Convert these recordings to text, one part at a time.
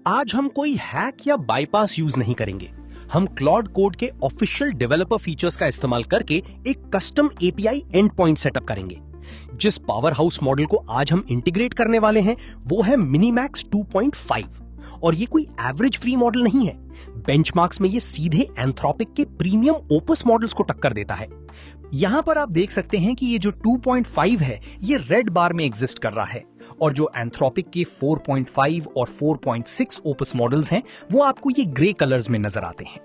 आज हम कोई हैक या बाईपास यूज नहीं करेंगे। हम क्लॉड कोड के ऑफिशियल डेवलपर फीचर्स का इस्तेमाल करके एक custom API and point setup करेंगे। जिस पावर हाउस मॉडल को आज हम इंटीग्रेट करने वाले हैं वो है मिनीमैक्स 2.5 और ये कोई एवरेज फ्री मॉडल नहीं है। बेंचमार्क्स में ये सीधे एंथ्रोपिक के प्रीमियम ओपस मॉडल्स को टक्कर देता है। यहां पर आप देख सकते हैं कि ये जो 2.5 है ये रेड बार में एग्जिस्ट कर रहा है और जो एंथ्रोपिक के 4.5 और 4.6 ओपस मॉडल्स हैं वो आपको ये ग्रे कलर्स में नजर आते हैं।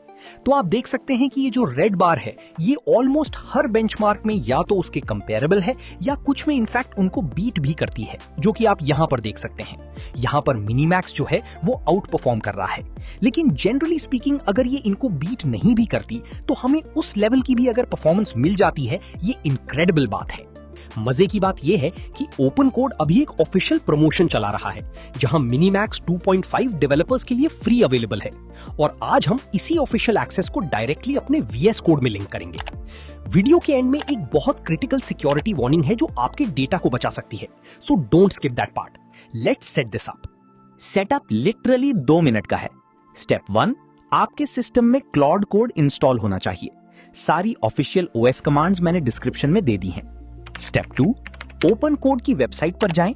तो आप देख सकते हैं कि ये जो रेड बार है ये ऑलमोस्ट हर बेंचमार्क में या तो उसके कंपेरेबल है या कुछ में इनफैक्ट उनको बीट भी करती है, जो कि आप यहां पर देख सकते हैं। यहां पर मिनीमैक्स जो है वो आउट परफॉर्म कर रहा है, लेकिन जनरली स्पीकिंग अगर ये इनको बीट नहीं भी करती तो हमें उस लेवल की भी अगर परफॉर्मेंस मिल जाती है ये इनक्रेडिबल बात है। मजे की बात यह है कि ओपन कोड अभी एक ऑफिशियल प्रमोशन चला रहा है जहां मिनीमैक्स 2.5 डेवलपर्स के लिए फ्री अवेलेबल है और आज हम इसी ऑफिशियल एक्सेस को डायरेक्टली अपने वीएस कोड में लिंक करेंगे। वीडियो के एंड में एक बहुत क्रिटिकल सिक्योरिटी वार्निंग है जो आपके डेटा को बचा सकती है, so don't skip that part. Let's set this up. Setup literally 2 minute का है। स्टेप 1, आपके सिस्टम में क्लॉड कोड इंस्टॉल होना चाहिए। सारी ऑफिशियल ओएस कमांड्स मैंने डिस्क्रिप्शन में दे दी हैं। स्टेप 2, ओपन कोड की वेबसाइट पर जाएं,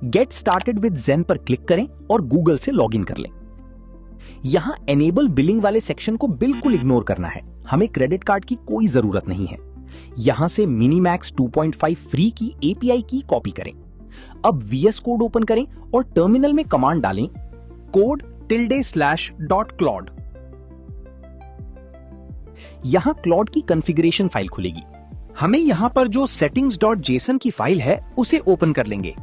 गेट स्टार्टेड विद ज़ेन पर क्लिक करें और गूगल से लॉगिन कर लें। यहां एनेबल बिलिंग वाले सेक्शन को बिल्कुल इग्नोर करना है, हमें क्रेडिट कार्ड की कोई जरूरत नहीं है। यहां से मिनीमैक्स 2.5 फ्री की एपीआई की कॉपी करें। अब वीएस कोड ओपन करें और टर्मिनल में कमांड डालें code_/.claude। यहां क्लॉड की कॉन्फ़िगरेशन फाइल खुलेगी। हमें यहां पर जो settings.json की फाइल है उसे ओपन कर लेंगे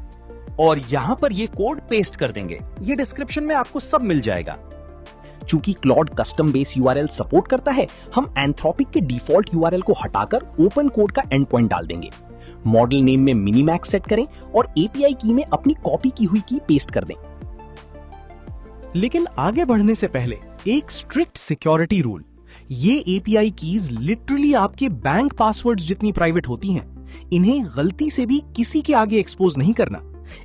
और यहां पर ये कोड पेस्ट कर देंगे। ये डिस्क्रिप्शन में आपको सब मिल जाएगा। चूंकि Claude custom base URL support करता है, हम एंथ्रोपिक के डिफॉल्ट यूआरएल को हटाकर ओपन कोड का एंड पॉइंट डाल देंगे। मॉडल नेम में मिनीमैक्स सेट करें और एपीआई की में अपनी कॉपी की हुई की पेस्ट कर दें। लेकिन आगे बढ़ने से पहले एक स्ट्रिक्ट सिक्योरिटी रूल, ये एपीआई कीज लिटरली आपके बैंक पासवर्ड्स जितनी प्राइवेट होती हैं। इन्हें गलती से भी किसी के आगे एक्सपोज नहीं करना।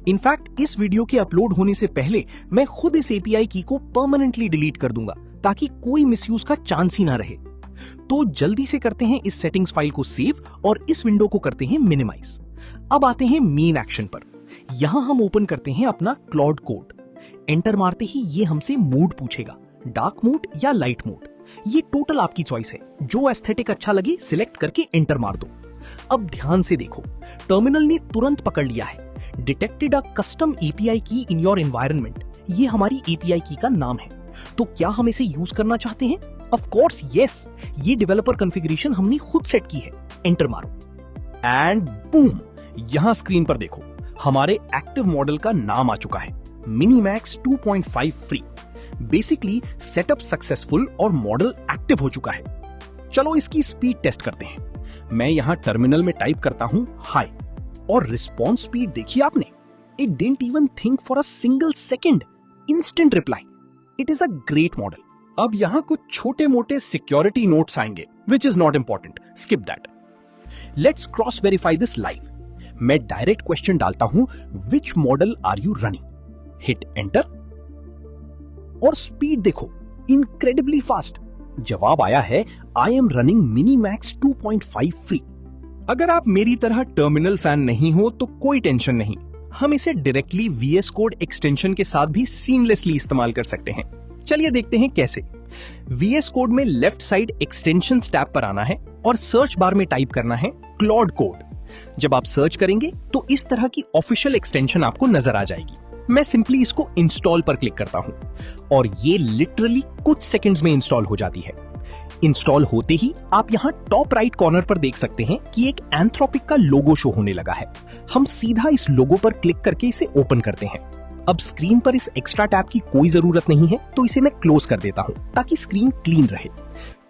इनफैक्ट इस वीडियो के अपलोड होने से पहले मैं खुद इस एपीआई की को परमानेंटली डिलीट कर दूंगा ताकि कोई मिसयूज का चांस ही ना रहे। तो जल्दी से करते हैं इस सेटिंग्स फाइल को सेव और इस विंडो को करते हैं मिनिमाइज। अब आते हैं मेन एक्शन पर। यहां हम ओपन करते हैं अपना क्लॉड कोड। एंटर मारते ही ये हमसे मोड पूछेगा, डार्क मोड या लाइट मोड। ये टोटल आपकी चॉइस है, जो एस्थेटिक अच्छा लगे सिलेक्ट करके एंटर मार दो। अब ध्यान से देखो, टर्मिनल ने तुरंत पकड़ लिया है डिटेक्टेड अ कस्टम एपीआई की इन योर एनवायरनमेंट। ये हमारी एपीआई की का नाम है। तो क्या हम इसे यूज करना चाहते हैं? Of course yes. ये डेवलपर कॉन्फ़िगरेशन हमने खुद सेट की है। एंटर मारो एंड बूम, यहां स्क्रीन पर देखो हमारे एक्टिव मॉडल का नाम आ चुका है, Minimax 2.5 free. Basically setup successful और मॉडल एक्टिव हो चुका है। चलो इसकी स्पीड टेस्ट करते हैं। मैं यहां टर्मिनल में टाइप करता हूं हाई और रिस्पॉन्स स्पीड देखिए आपने। It didn't even think for a single second, instant reply. It is a great model. अब यहां कुछ छोटे मोटे सिक्योरिटी नोट्स आएंगे which is not important, skip that. Let's cross verify this live. मैं डायरेक्ट क्वेश्चन डालता हूं, which model are you running? Hit enter और स्पीड देखो, इनक्रेडिबली फास्ट। जवाब आया है I am running MiniMax 2.5 free. अगर आप मेरी तरह टर्मिनल फैन नहीं हो तो कोई टेंशन नहीं, हम इसे डायरेक्टली वीएस कोड एक्सटेंशन के साथ भी सीमलेसली इस्तेमाल कर सकते हैं। चलिए देखते हैं कैसे। वीएस कोड में लेफ्ट साइड एक्सटेंशंस टैब पर आना है और सर्च बार में टाइप करना है क्लॉड कोड। जब आप सर्च करेंगे तो इस तरह की ऑफिशियल एक्सटेंशन आपको नजर आ जाएगी। मैं सिंपली इसको इंस्टॉल पर क्लिक करता हूं और ये लिटरली कुछ सेकंड्स में इंस्टॉल हो जाती है। इंस्टॉल होते ही आप यहां टॉप राइट कॉर्नर पर देख सकते हैं कि एक एंथ्रोपिक का लोगो शो होने लगा है। हम सीधा इस लोगो पर क्लिक करके इसे ओपन करते हैं। अब स्क्रीन पर इस एक्स्ट्रा टैब की कोई जरूरत नहीं है, तो इसे मैं क्लोज कर देता हूं ताकि स्क्रीन क्लीन रहे।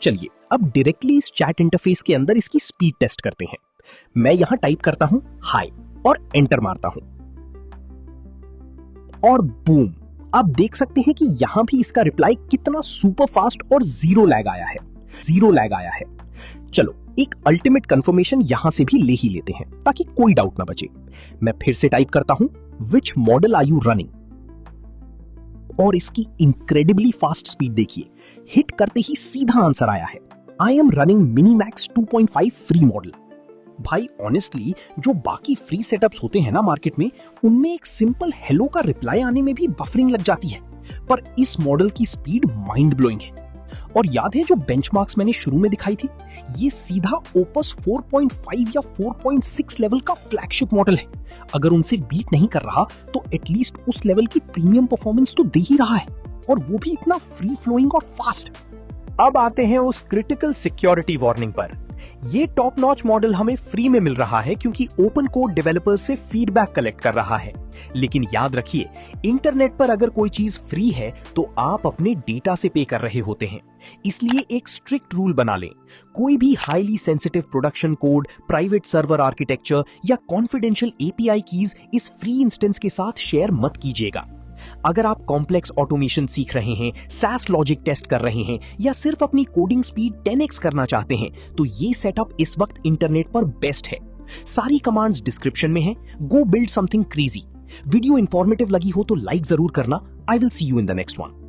चलिए अब डायरेक्टली इस चैट इंटरफेस के अंदर इसकी स्पीड टेस्ट करते हैं। मैं यहां टाइप करता हूं हाई और एंटर मारता हूं और बूम, आप देख सकते हैं कि यहां भी इसका रिप्लाई कितना सुपर फास्ट और जीरो लैग आया है। चलो एक अल्टीमेट कंफर्मेशन यहां से भी ले ही लेते हैं ताकि कोई डाउट ना बचे। मैं फिर से टाइप करता हूं which model are you running और इसकी इनक्रेडिबली फास्ट स्पीड देखिए, हिट करते ही सीधा आंसर आया है। I am running MiniMax 2.5 free model. भाई ऑनेस्टली जो बाकी फ्री सेटअप्स होते हैं ना मार्केट में, उनमें एक सिंपल हेलो का रिप्लाई आने में भी बफरिंग लग जाती है, पर इस मॉडल की स्पीड माइंड ब्लोइंग है। और याद है जो बेंचमार्क्स मैंने शुरू में दिखाई थी, ये सीधा ओपस 4.5 या 4.6 लेवल का फ्लैगशिप मॉडल है। अगर उनसे बीट नहीं कर रहा तो एटलीस्ट उस लेवल की प्रीमियम परफॉर्मेंस तो दे ही रहा है, और वो भी इतना फ्री फ्लोइंग और फास्ट। अब आते हैं उस क्रिटिकल सिक्योरिटी वार्निंग पर। ये टॉप नॉच मॉडल हमें फ्री में मिल रहा है क्योंकि ओपन कोड डेवलपर्स से फीडबैक कलेक्ट कर रहा है। लेकिन याद रखिए, इंटरनेट पर अगर कोई चीज फ्री है तो आप अपने डेटा से पे कर रहे होते हैं, इसलिए एक स्ट्रिक्ट रूल बना लें। कोई भी highly sensitive production code, private server architecture या कॉन्फिडेंशियल एपीआई कीज इस फ्री इंस्टेंस के साथ शेयर मत कीजिएगा। अगर आप कॉम्प्लेक्स ऑटोमेशन सीख रहे हैं, सास लॉजिक टेस्ट कर रहे हैं या सिर्फ अपनी कोडिंग स्पीड 10x करना चाहते हैं, तो ये सेटअप इस वक्त इंटरनेट पर बेस्ट है। सारी कमांड्स डिस्क्रिप्शन में हैं। Go build something crazy. Video informative लगी हो तो लाइक जरूर करना। I will see you in the next one.